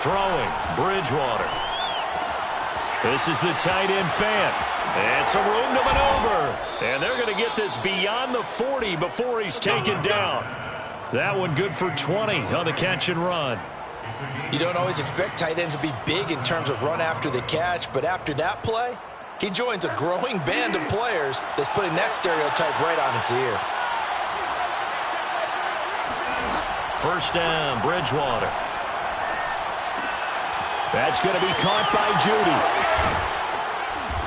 Throwing, Bridgewater. This is the tight end fan. And some room to maneuver. And they're going to get this beyond the 40 before he's taken down. That one good for 20 on the catch and run. You don't always expect tight ends to be big in terms of run after the catch, but after that play, he joins a growing band of players that's putting that stereotype right on its ear. First down, Bridgewater. That's going to be caught by Judy.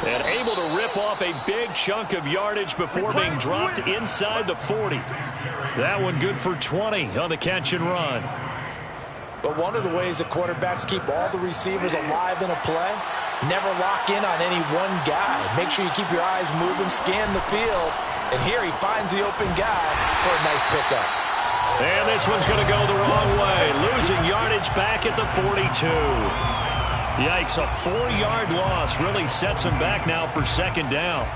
And able to rip off a big chunk of yardage before being dropped inside the 40. That one good for 20 on the catch and run. But one of the ways that quarterbacks keep all the receivers alive in a play, never lock in on any one guy. Make sure you keep your eyes moving, scan the field. And here he finds the open guy for a nice pickup. And this one's going to go the wrong way. Losing yardage back at the 42. Yikes, a 4-yard loss really sets him back now for second down.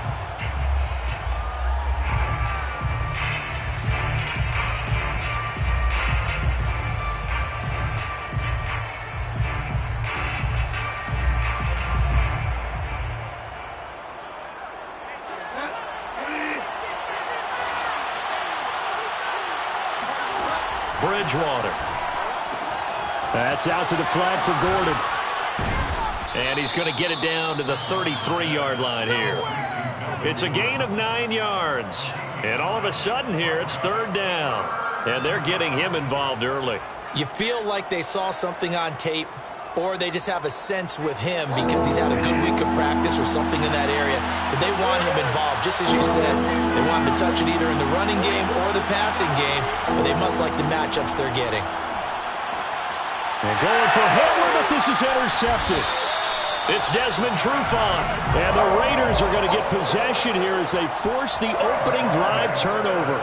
Bridgewater. That's out to the flat for Gordon. And he's going to get it down to the 33-yard line here. It's a gain of 9 yards. And all of a sudden here, it's third down. And they're getting him involved early. You feel like they saw something on tape, or they just have a sense with him because he's had a good week of practice or something in that area, that they want him involved. Just as you said, they want him to touch it either in the running game or the passing game, but they must like the matchups they're getting. And going for Hitler, but this is intercepted. It's Desmond Trufant, and the Raiders are going to get possession here as they force the opening drive turnover.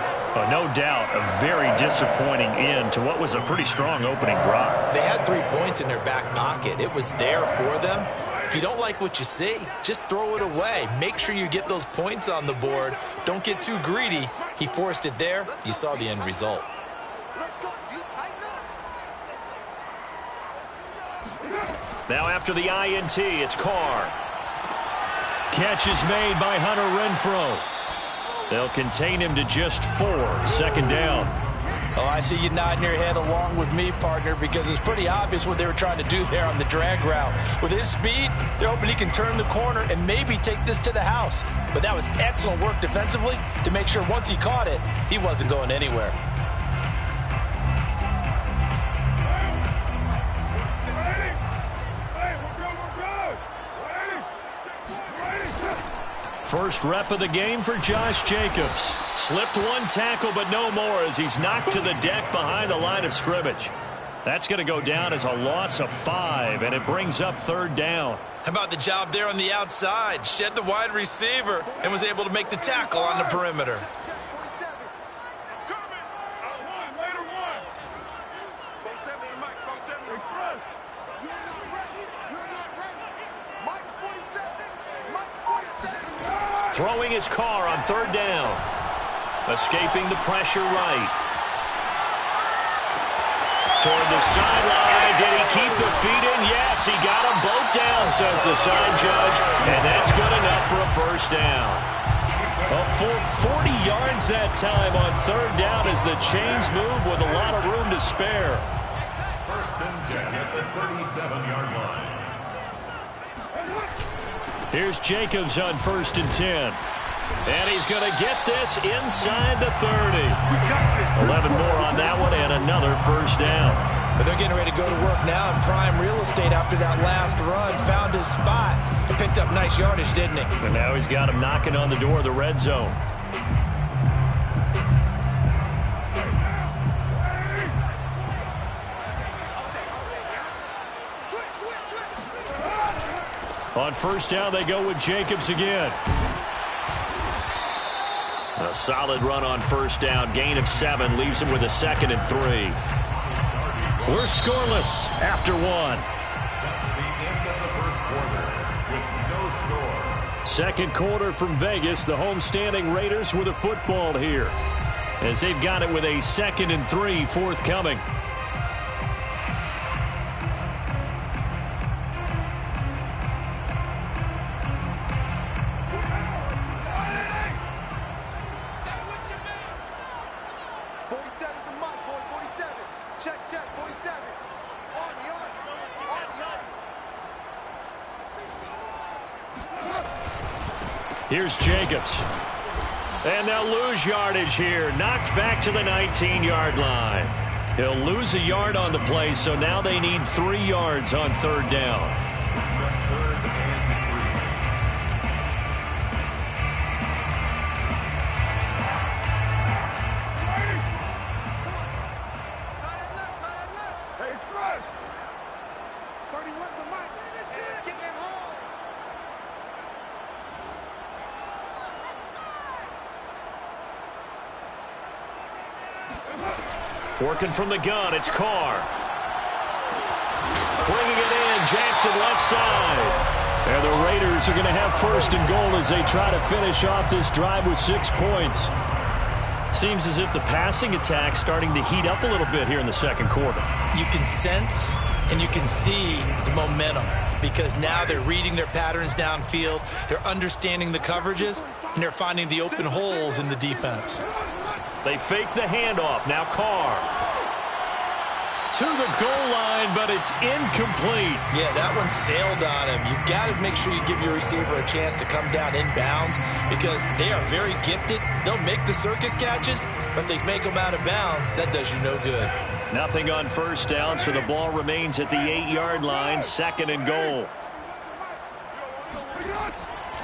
No doubt a very disappointing end to what was a pretty strong opening drive. They had 3 points in their back pocket. It was there for them. If you don't like what you see, just throw it away. Make sure you get those points on the board. Don't get too greedy. He forced it there. You saw the end result. Now after the INT, it's Carr. Catch is made by Hunter Renfrow. They'll contain him to just 4. Second down. Oh, I see you nodding your head along with me, partner, because it's pretty obvious what they were trying to do there on the drag route. With his speed, they're hoping he can turn the corner and maybe take this to the house. But that was excellent work defensively to make sure once he caught it, he wasn't going anywhere. First rep of the game for Josh Jacobs. Slipped one tackle, but no more as he's knocked to the deck behind the line of scrimmage. That's going to go down as a loss of 5, and it brings up third down. How about the job there on the outside? Shed the wide receiver and was able to make the tackle on the perimeter. Throwing his Carr on third down. Escaping the pressure right. Toward the sideline. Did he keep the feet in? Yes, he got them both down, says the side judge. And that's good enough for a first down. A full 40 yards that time on third down as the chains move with a lot of room to spare. First and 10 at the 37-yard line. Here's Jacobs on first and 10. And he's going to get this inside the 30. 11 more on that one and another first down. But they're getting ready to go to work now in prime real estate after that last run. Found his spot and picked up nice yardage, didn't he? And now he's got him knocking on the door of the red zone. On first down, they go with Jacobs again. A solid run on first down. Gain of 7 leaves him with a 2nd and 3. We're scoreless after 1. That's the end of the first quarter with no score. Second quarter from Vegas. The homestanding Raiders with a football here, as they've got it with a 2nd and 3 forthcoming. Here's Jacobs. And they'll lose yardage here. Knocked back to the 19-yard line. He'll lose a yard on the play, so now they need 3 yards on third down. Working from the gun, it's Carr. Bringing it in, Jackson left side. And the Raiders are going to have first and goal as they try to finish off this drive with 6 points. Seems as if the passing attack's starting to heat up a little bit here in the second quarter. You can sense and you can see the momentum because now they're reading their patterns downfield, they're understanding the coverages, and they're finding the open holes in the defense. They fake the handoff. Now Carr to the goal line, but it's incomplete. Yeah, that one sailed on him. You've got to make sure you give your receiver a chance to come down inbounds because they are very gifted. They'll make the circus catches, but they make them out of bounds. That does you no good. Nothing on first down, so the ball remains at the 8-yard line. Second and goal.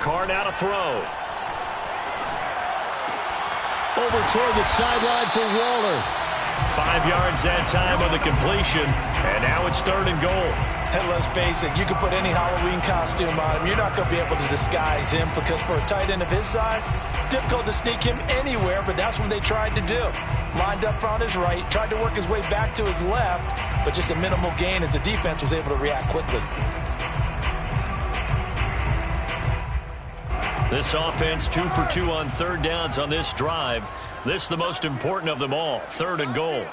Carr now to throw. Over toward the sideline for Waller. 5 yards that time on the completion, and now it's third and goal. And let's face it, you can put any Halloween costume on him. You're not going to be able to disguise him because for a tight end of his size, difficult to sneak him anywhere, but that's what they tried to do. Lined up on his right, tried to work his way back to his left, but just a minimal gain as the defense was able to react quickly. This offense 2 for 2 on third downs on this drive. This the most important of them all. Third and goal.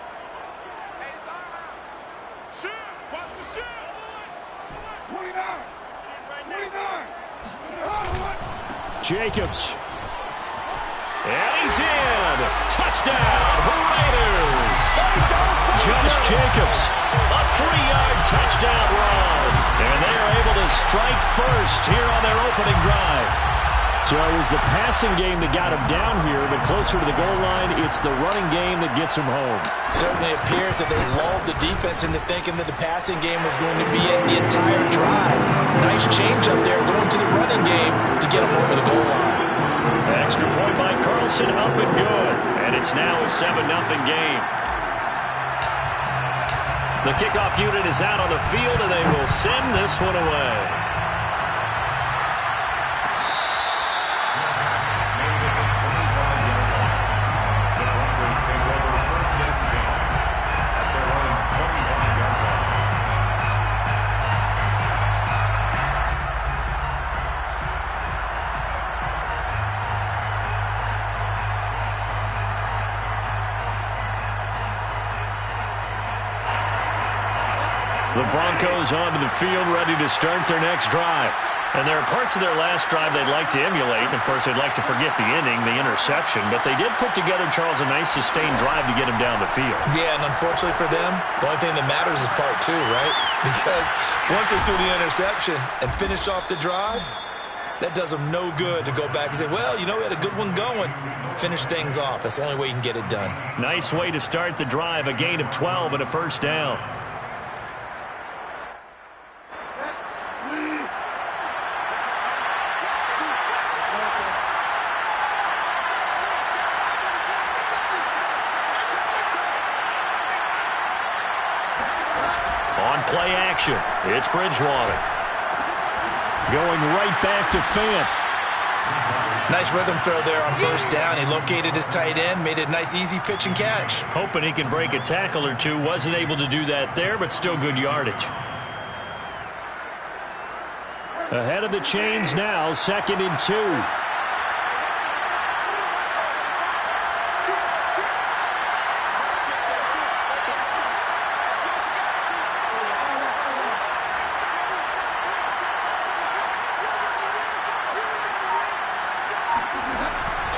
Jacobs. And he's in. Touchdown, Raiders. Josh Jacobs, a 3-yard touchdown run. And they are able to strike first here on their opening drive. So it was the passing game that got him down here, but closer to the goal line, it's the running game that gets him home. Certainly appears that they lulled the defense into thinking that the passing game was going to be in the entire drive. Nice change up there going to the running game to get him over the goal line. An extra point by Carlson, up and good. And it's now a 7-0 game. The kickoff unit is out on the field, and they will send this one away. The Broncos onto the field, ready to start their next drive. And there are parts of their last drive they'd like to emulate. And, of course, they'd like to forget the inning, the interception. But they did put together, Charles, a nice sustained drive to get him down the field. Yeah, and unfortunately for them, the only thing that matters is part 2, right? Because once they threw the interception and finished off the drive, that does them no good to go back and say, well, you know, we had a good one going. Finish things off. That's the only way you can get it done. Nice way to start the drive, a gain of 12 and a first down. Play action. It's Bridgewater. Going right back to Fant. Nice rhythm throw there on first down. He located his tight end, made it a nice easy pitch and catch. Hoping he can break a tackle or two. Wasn't able to do that there, but still good yardage. Ahead of the chains now, 2nd and 2.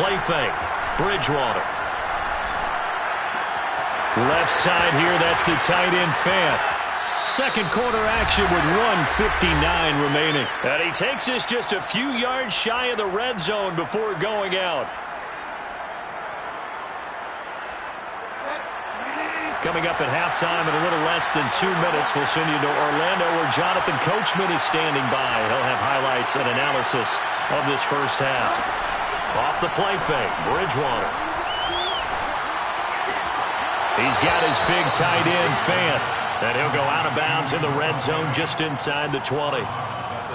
Play fake. Bridgewater. Left side here, that's the tight end Fant. Second quarter action with 1:59 remaining. And he takes us just a few yards shy of the red zone before going out. Coming up at halftime in a little less than 2 minutes, we'll send you to Orlando where Jonathan Coachman is standing by. He'll have highlights and analysis of this first half. Off the play fake, Bridgewater. He's got his big tight end, Fant, and he'll go out of bounds in the red zone just inside the 20.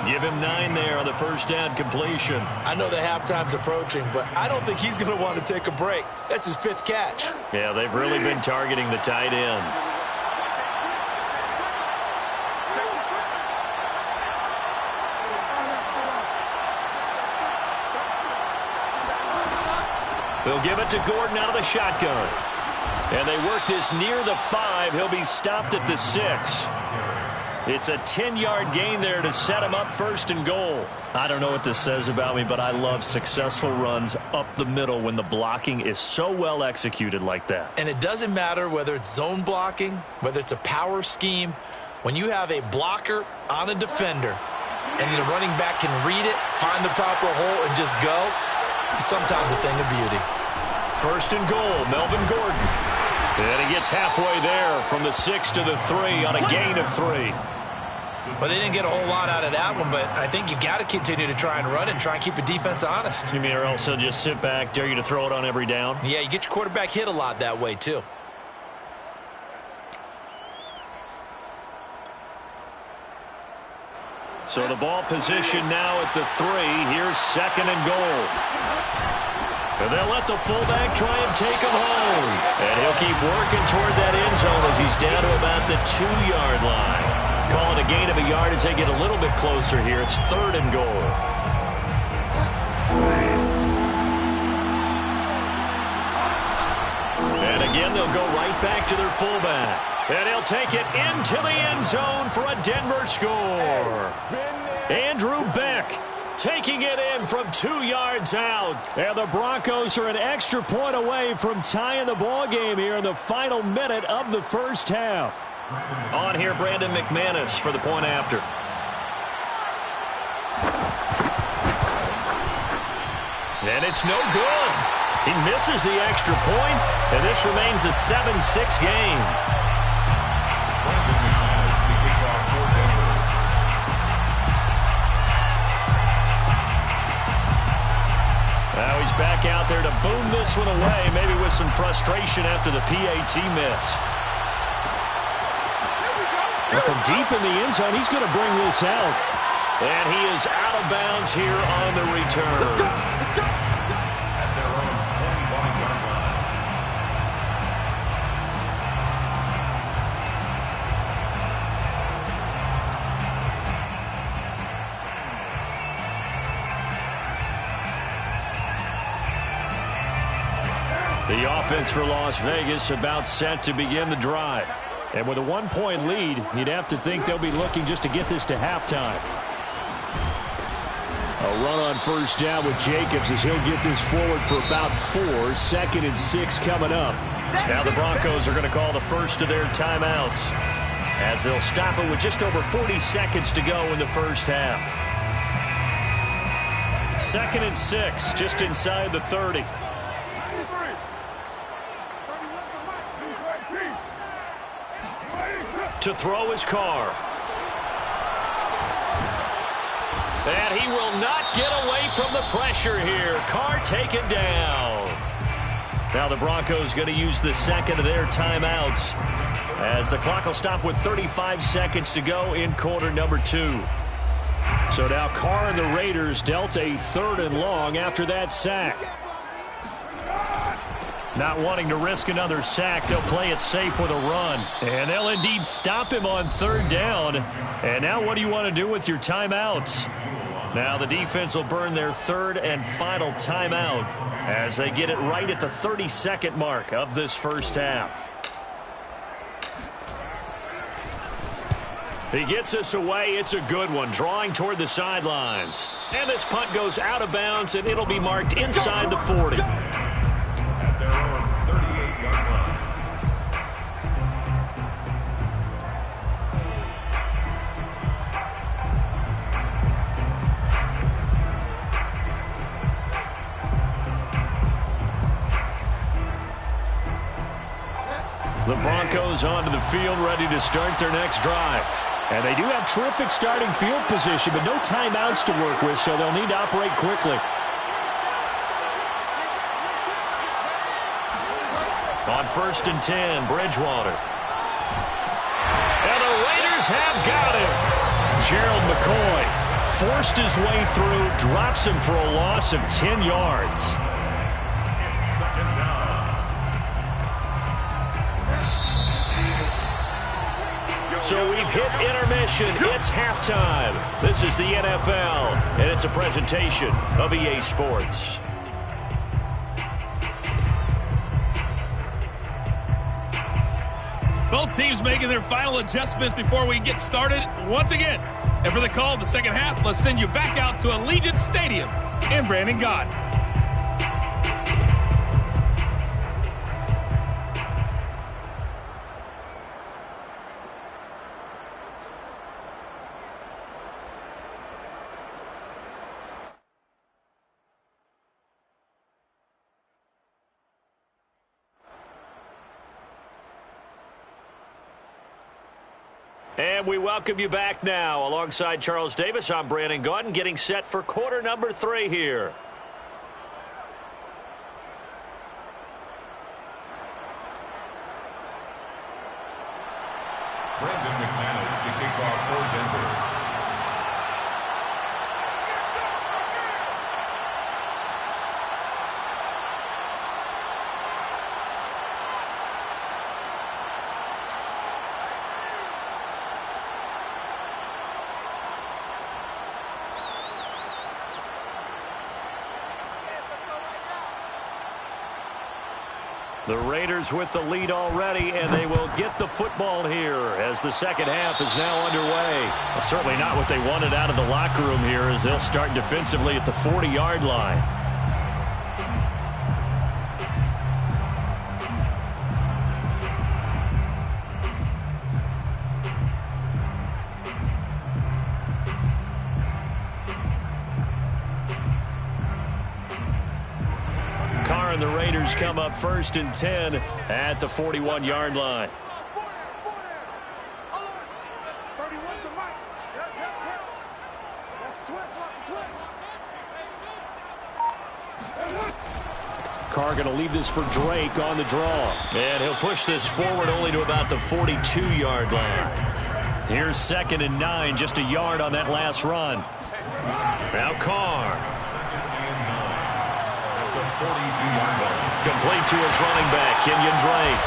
Give him 9 there on the first down completion. I know the halftime's approaching, but I don't think he's going to want to take a break. That's his 5th catch. Yeah, they've really been targeting the tight end. They'll give it to Gordon out of the shotgun. And they work this near the 5. He'll be stopped at the 6. It's a 10-yard gain there to set him up first and goal. I don't know what this says about me, but I love successful runs up the middle when the blocking is so well executed like that. And it doesn't matter whether it's zone blocking, whether it's a power scheme. When you have a blocker on a defender and the running back can read it, find the proper hole, and just go, it's sometimes a thing of beauty. First and goal, Melvin Gordon. And he gets halfway there from the 6 to the 3 on a gain of 3. Well, they didn't get a whole lot out of that one, but I think you've got to continue to try and run and try and keep the defense honest. You mean or else he'll just sit back, dare you to throw it on every down? Yeah, you get your quarterback hit a lot that way, too. So the ball position now at the 3. Here's second and goal. And they'll let the fullback try and take him home. And he'll keep working toward that end zone as he's down to about the 2-yard line. Calling a gain of a yard as they get a little bit closer here. It's third and goal. And again, they'll go right back to their fullback. And he'll take it into the end zone for a Denver score. Andrew Beck taking it in from 2 yards out. And the Broncos are an extra point away from tying the ball game here in the final minute of the first half. On here, Brandon McManus for the point after. And it's no good. He misses the extra point, and this remains a 7-6 game. Brandon McManus, the kickoff for Denver. Now he's back out there to boom this one away, maybe with some frustration after the PAT miss. And from deep in the end zone, he's going to bring this out. And he is out of bounds here on the return. At their own 21-yard line. The offense for Las Vegas about set to begin the drive. And with a 1-point lead, you'd have to think they'll be looking just to get this to halftime. A run on first down with Jacobs as he'll get this forward for about 4. 2nd and 6 coming up. Now the Broncos are going to call the first of their timeouts as they'll stop it with just over 40 seconds to go in the first half. 2nd and 6, just inside the 30. To throw his Carr. And he will not get away from the pressure here. Carr taken down. Now the Broncos going to use the second of their timeouts as the clock will stop with 35 seconds to go in quarter number 2. So now Carr and the Raiders dealt a 3rd and long after that sack. Not wanting to risk another sack, they'll play it safe with a run. And they'll indeed stop him on 3rd down. And now what do you want to do with your timeouts? Now the defense will burn their 3rd and final timeout as they get it right at the 30-second mark of this first half. He gets us away. It's a good one, drawing toward the sidelines. And this punt goes out of bounds, and it'll be marked inside the 40. At their own 38-yard The Broncos onto the field, ready to start their next drive. And they do have terrific starting field position, but no timeouts to work with, so they'll need to operate quickly. On 1st and 10, Bridgewater. And the Raiders have got him. Gerald McCoy forced his way through, drops him for a loss of 10 yards. It's 2nd down. So we've hit intermission. It's halftime. This is the NFL, and it's a presentation of EA Sports. Both teams making their final adjustments before we get started once again. And for the call of the second half, let's send you back out to Allegiant Stadium in Brandon God. And we welcome you back now. Alongside Charles Davis, I'm Brandon Gaudin, getting set for quarter number 3 here. Brandon McManus to kick off for Denver. The Raiders with the lead already, and they will get the football here as the second half is now underway. Well, certainly not what they wanted out of the locker room here as they'll start defensively at the 40-yard line. And the Raiders come up 1st and 10 at the 41-yard line. Carr going to leave this for Drake on the draw. And he'll push this forward only to about the 42-yard line. Here's 2nd and 9, just a yard on that last run. Now Carr. 42-yard line. Complete to his running back, Kenyon Drake.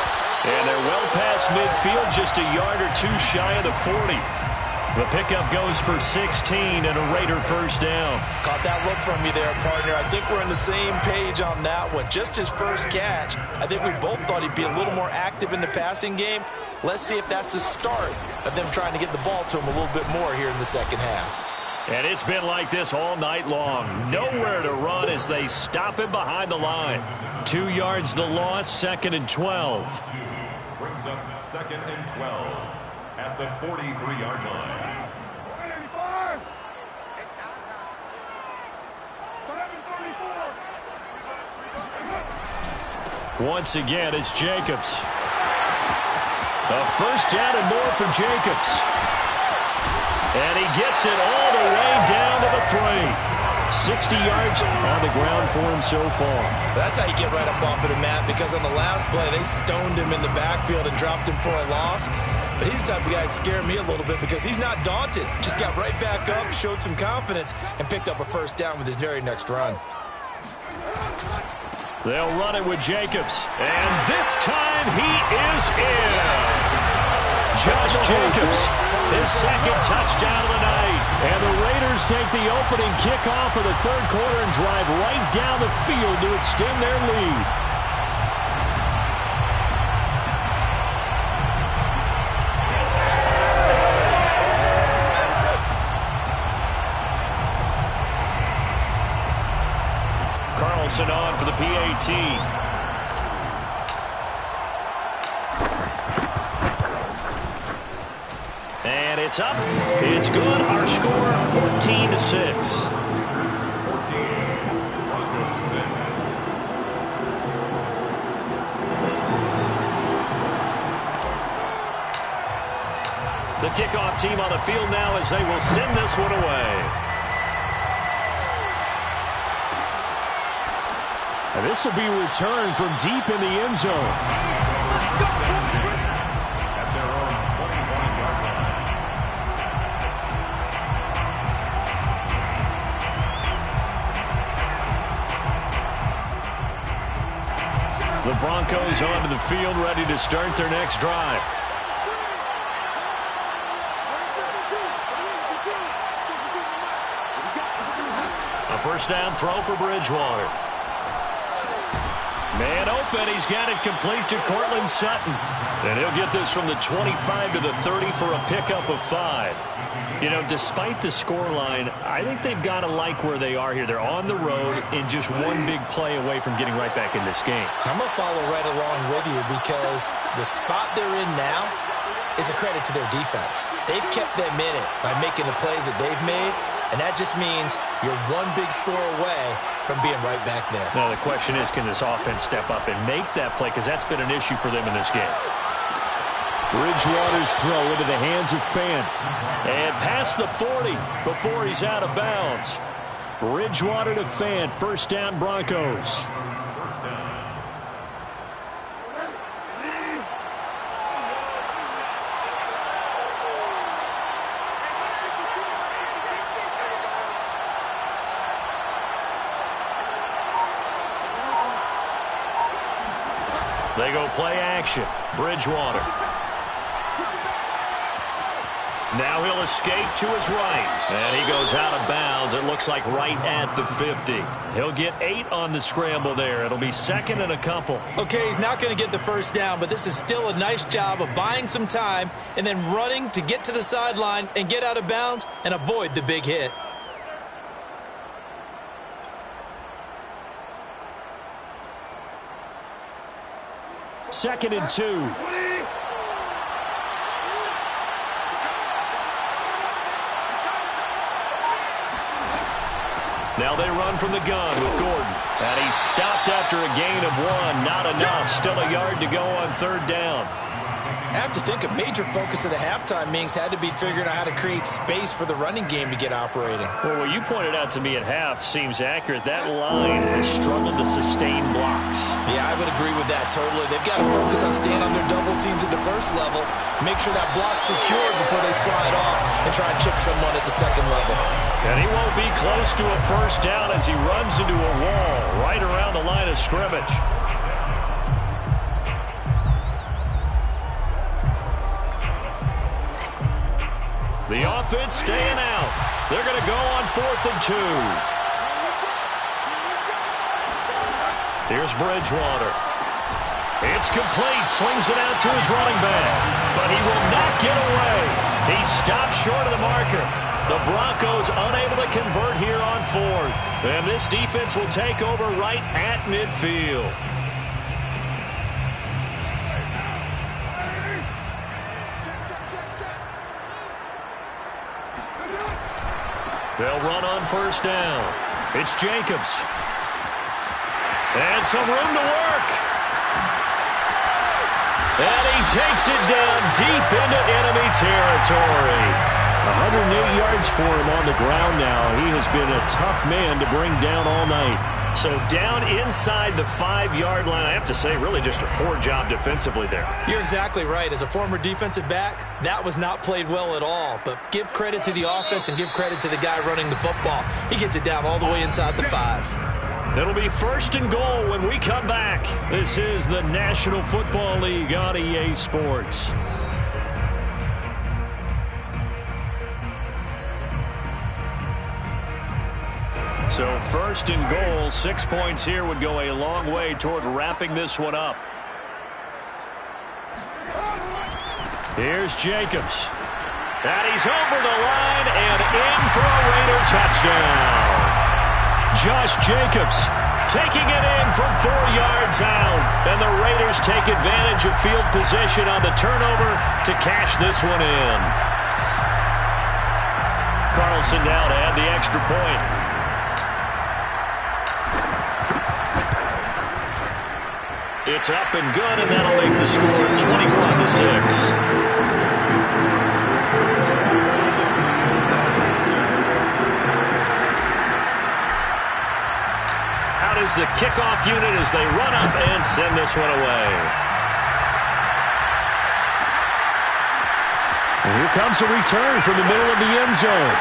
And they're well past midfield, just a yard or two shy of the 40. The pickup goes for 16 and a Raider first down. Caught that look from you there, partner. I think we're on the same page on that one. Just his first catch. I think we both thought he'd be a little more active in the passing game. Let's see if that's the start of them trying to get the ball to him a little bit more here in the second half. And it's been like this all night long. Nowhere to run as they stop him behind the line. 2 yards the loss, 2nd and 12. Brings up 2nd and 12 at the 43-yard line. Once again, it's Jacobs. A first down and more for Jacobs. And he gets it all the way down to the 3. 60 yards on the ground for him so far. That's how you get right up off of the mat, because on the last play, they stoned him in the backfield and dropped him for a loss. But he's the type of guy that scared me a little bit because he's not daunted. Just got right back up, showed some confidence, and picked up a first down with his very next run. They'll run it with Jacobs. And this time he is in. Josh Jacobs, his second touchdown of the night. And the Raiders take the opening kickoff of the third quarter and drive right down the field to extend their lead. Carlson on for the PAT. And it's up. It's good. Our score 14-6. 14, Broncos 6. The kickoff team on the field now as they will send this one away. And this will be returned from deep in the end zone. At their own 25-yard line. The Broncos onto the field, ready to start their next drive. A first down throw for Bridgewater. Man open, he's got it complete to Cortland Sutton. And he'll get this from the 25 to the 30 for a pickup of 5. You know, despite the scoreline, I think they've got to like where they are here. They're on the road and just one big play away from getting right back in this game. I'm going to follow right along with you because the spot they're in now is a credit to their defense. They've kept them in it by making the plays that they've made, and that just means you're one big score away from being right back there. Now, the question is, can this offense step up and make that play? Because that's been an issue for them in this game. Bridgewater's throw into the hands of Fan. And past the 40 before he's out of bounds. Bridgewater to Fan. First down, Broncos. First down. They go play action. Bridgewater. Now he'll escape to his right. And he goes out of bounds. It looks like right at the 50. He'll get 8 on the scramble there. It'll be second and a couple. Okay, he's not going to get the first down, but this is still a nice job of buying some time and then running to get to the sideline and get out of bounds and avoid the big hit. Second and 2. Now they run from the gun with Gordon. And he's stopped after a gain of 1. Not enough. Still a yard to go on third down. I have to think a major focus of the halftime meetings had to be figuring out how to create space for the running game to get operating. Well, what you pointed out to me at half seems accurate. That line has struggled to sustain blocks. Yeah, I would agree with that totally. They've got to focus on staying on their double teams at the first level, make sure that block's secured before they slide off and try and chip someone at the second level. And he won't be close to a first down as he runs into a wall right around the line of scrimmage. The offense staying out. They're going to go on 4th and 2. Here's Bridgewater. It's complete. Swings it out to his running back. But he will not get away. He stops short of the marker. The Broncos unable to convert here on 4th. And this defense will take over right at midfield. They'll run on first down. It's Jacobs. And some room to work. And he takes it down deep into enemy territory. 108 yards for him on the ground now. He has been a tough man to bring down all night. So down inside the 5-yard line, I have to say, really just a poor job defensively there. You're exactly right. As a former defensive back, that was not played well at all. But give credit to the offense and give credit to the guy running the football. He gets it down all the way inside the 5. It'll be first and goal when we come back. This is the National Football League on EA Sports. So first and goal, 6 points here would go a long way toward wrapping this one up. Here's Jacobs. And he's over the line and in for a Raider touchdown. Josh Jacobs taking it in from 4 yards out. And the Raiders take advantage of field position on the turnover to cash this one in. Carlson now to add the extra point. It's up and good, and that'll make the score 21-6. the kickoff unit as they run up and send this one away. Here comes a return from the middle of the end zone.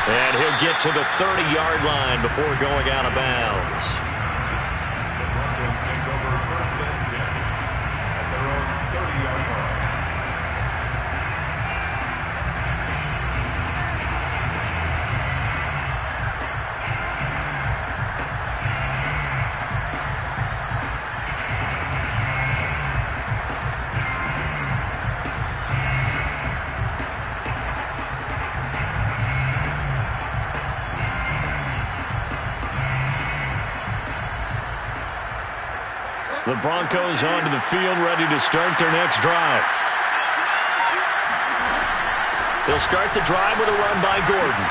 And he'll get to the 30-yard line before going out of bounds. The Broncos take over 1st and 10 at their own 30-yard line. The Broncos onto the field, ready to start their next drive. They'll start the drive with a run by Gordon.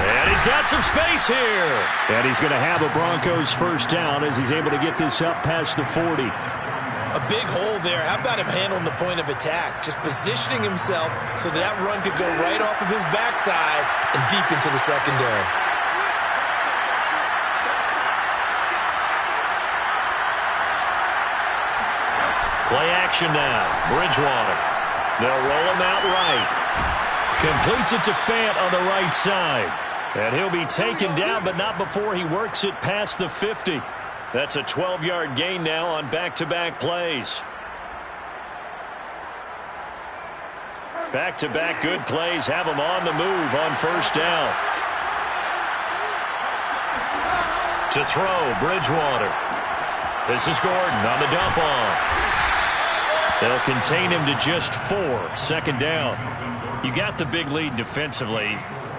And he's got some space here. And he's going to have a Broncos first down as he's able to get this up past the 40. A big hole there. How about him handling the point of attack? Just positioning himself so that run could go right off of his backside and deep into the secondary. Play action now. Bridgewater. They'll roll him out right. Completes it to Fant on the right side. And he'll be taken down, but not before he works it past the 50. That's a 12-yard gain now on back-to-back plays. Back-to-back good plays have him on the move on first down. To throw, Bridgewater. This is Gordon on the dump off. They'll contain him to just 4. 2nd down. You got the big lead defensively.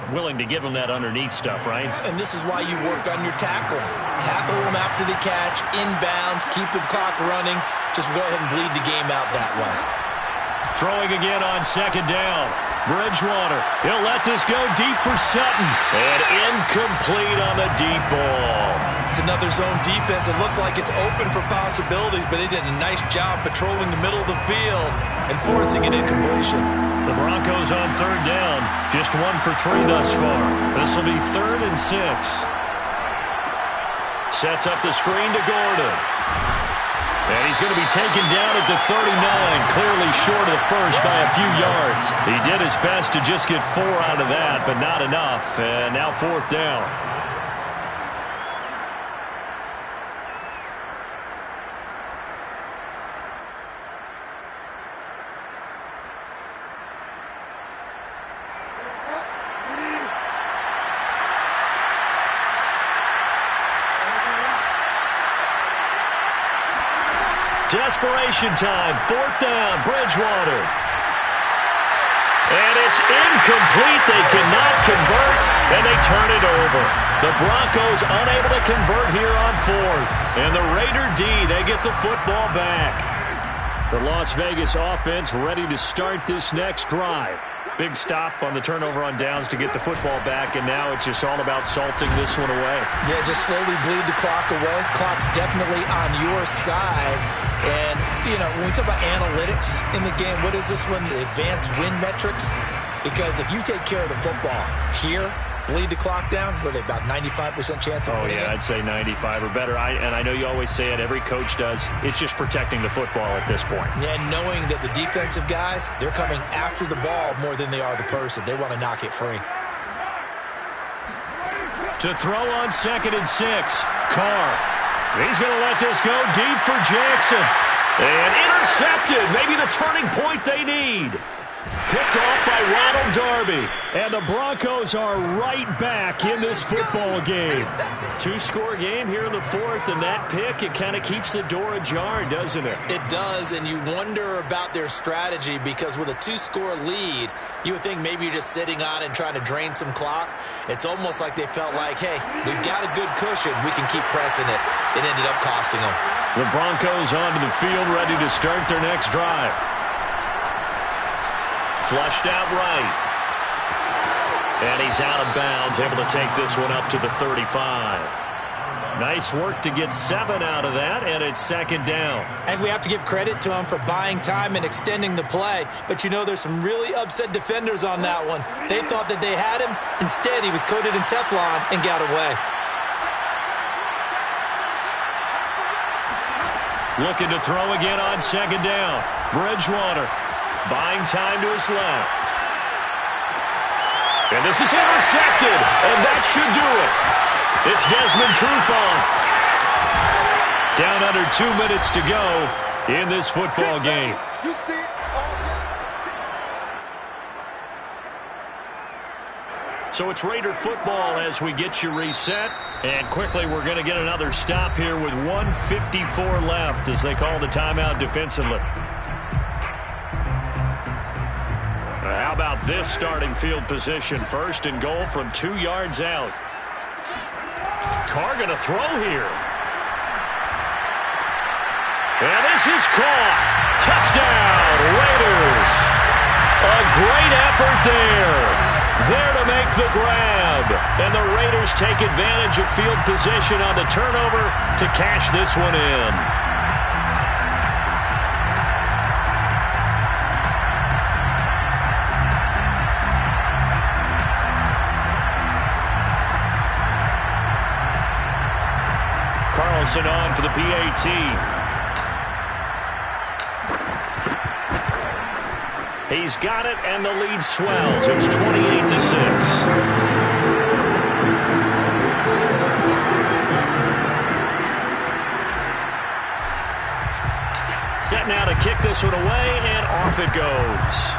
Willing to give him that underneath stuff, right? And this is why you work on your tackling. Tackle them after the catch, inbounds, keep the clock running. Just go ahead and bleed the game out that way. Throwing again on 2nd down. Bridgewater. He'll let this go deep for Sutton. And incomplete on the deep ball. It's another zone defense. It looks like it's open for possibilities, but they did a nice job patrolling the middle of the field and forcing an incompletion. The Broncos on 3rd down. Just 1 for 3 thus far. This will be 3rd and 6. Sets up the screen to Gordon. And he's going to be taken down at the 39, clearly short of the first by a few yards. He did his best to just get 4 out of that, but not enough. And now 4th down. Desperation time. 4th down. Bridgewater. And it's incomplete. They cannot convert, and they turn it over. The Broncos unable to convert here on 4th. And the Raider D, they get the football back. The Las Vegas offense ready to start this next drive. Big stop on the turnover on downs to get the football back, and now it's just all about salting this one away. Yeah, just slowly bleed the clock away. Clock's definitely on your side. And, you know, when we talk about analytics in the game, what is this one? The advanced win metrics? Because if you take care of the football here, bleed the clock down, what are they, about 95% chance of winning it? I'd say 95 or better. And I know you always say it, every coach does. It's just protecting the football at this point. And knowing that the defensive guys, they're coming after the ball more than they are the person. They want to knock it free. To throw on 2nd and 6. Carr. He's going to let this go deep for Jackson. And intercepted. Maybe the turning point they need. Picked off by Ronald Darby. And the Broncos are right back in this football game. 2-score game here in the 4th, and that pick, it kind of keeps the door ajar, doesn't it? It does, and you wonder about their strategy because with a 2-score lead, you would think maybe you're just sitting on and trying to drain some clock. It's almost like they felt like, hey, we've got a good cushion. We can keep pressing it. It ended up costing them. The Broncos onto the field ready to start their next drive. Flushed out right. And he's out of bounds, able to take this one up to the 35. Nice work to get 7 out of that, and it's 2nd down. And we have to give credit to him for buying time and extending the play. But, you know, there's some really upset defenders on that one. They thought that they had him. Instead, he was coated in Teflon and got away. Looking to throw again on second down. Bridgewater buying time to his left. And this is intercepted, and that should do it. It's Desmond Trufant. Down under 2 minutes to go in this football game. So it's Raider football as we get you reset. And quickly we're going to get another stop here with 1:54 left as they call the timeout defensively. How about this starting field position? First and goal from 2 yards out. Carr going to throw here. And this is caught. Touchdown, Raiders. A great effort there. There to make the grab. And the Raiders take advantage of field position on the turnover to cash this one in. Carlson on for the PAT. He's got it, and the lead swells. It's 28-6. Set now to kick this one away, and off it goes.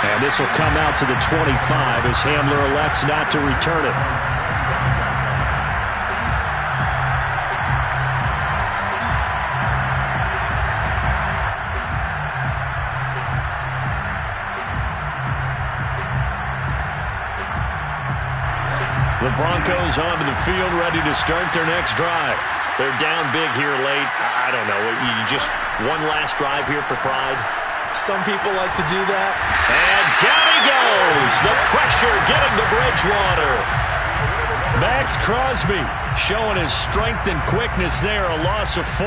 And this will come out to the 25 as Hamler elects not to return it. The Broncos onto the field, ready to start their next drive. They're down big here late. I don't know. You just one last drive here for pride? Some people like to do that. And down he goes. The pressure getting to Bridgewater. Max Crosby showing his strength and quickness there. A loss of 4.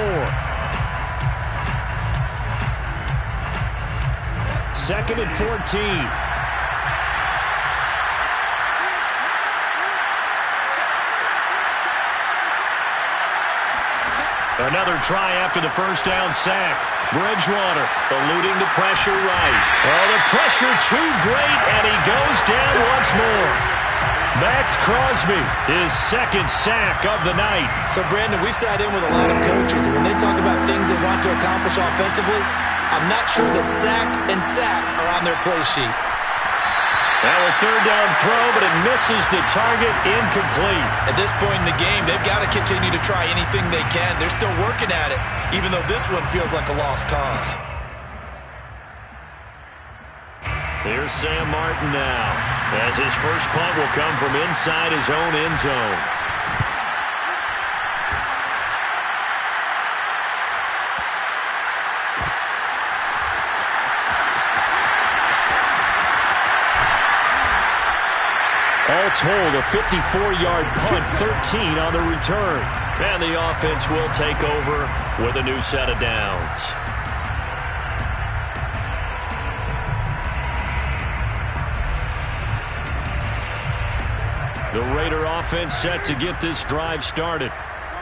Second and 14. Another try after the first down sack. Bridgewater eluding the pressure right. Oh, the pressure too great, and he goes down once more. Max Crosby, his second sack of the night. So, Brandon, we sat in with a lot of coaches, and when they talk about things they want to accomplish offensively, I'm not sure that sack and sack are on their play sheet. Now a third down throw, but it misses the target, incomplete. At this point in the game, they've got to continue to try anything they can. They're still working at it, even though this one feels like a lost cause. Here's Sam Martin now, as his first punt will come from inside his own end zone. All told, a 54-yard punt, 13 on the return. And the offense will take over with a new set of downs. The Raider offense set to get this drive started.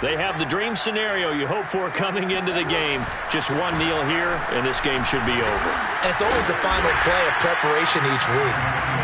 They have the dream scenario you hope for coming into the game. Just one kneel here, and this game should be over. And it's always the final play of preparation each week.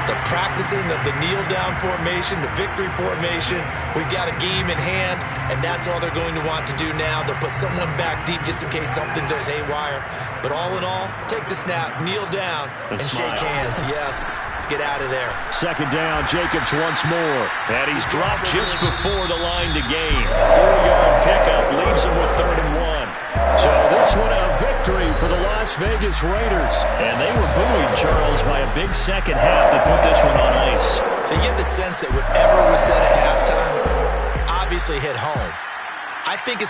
The practicing of the kneel-down formation, the victory formation. We've got a game in hand, and that's all they're going to want to do now. They'll put someone back deep just in case something goes haywire. But all in all, take the snap, kneel down, and shake hands. Yes, get out of there. Second down, Jacobs once more. And he's dropped just before the line to gain. 4-yard pickup leaves him with 3rd and 1. So this one a victory for the Las Vegas Raiders. And they were buoyed, Charles, by a big second half that put this one on ice. So you get the sense that whatever was said at halftime obviously hit home. I think it's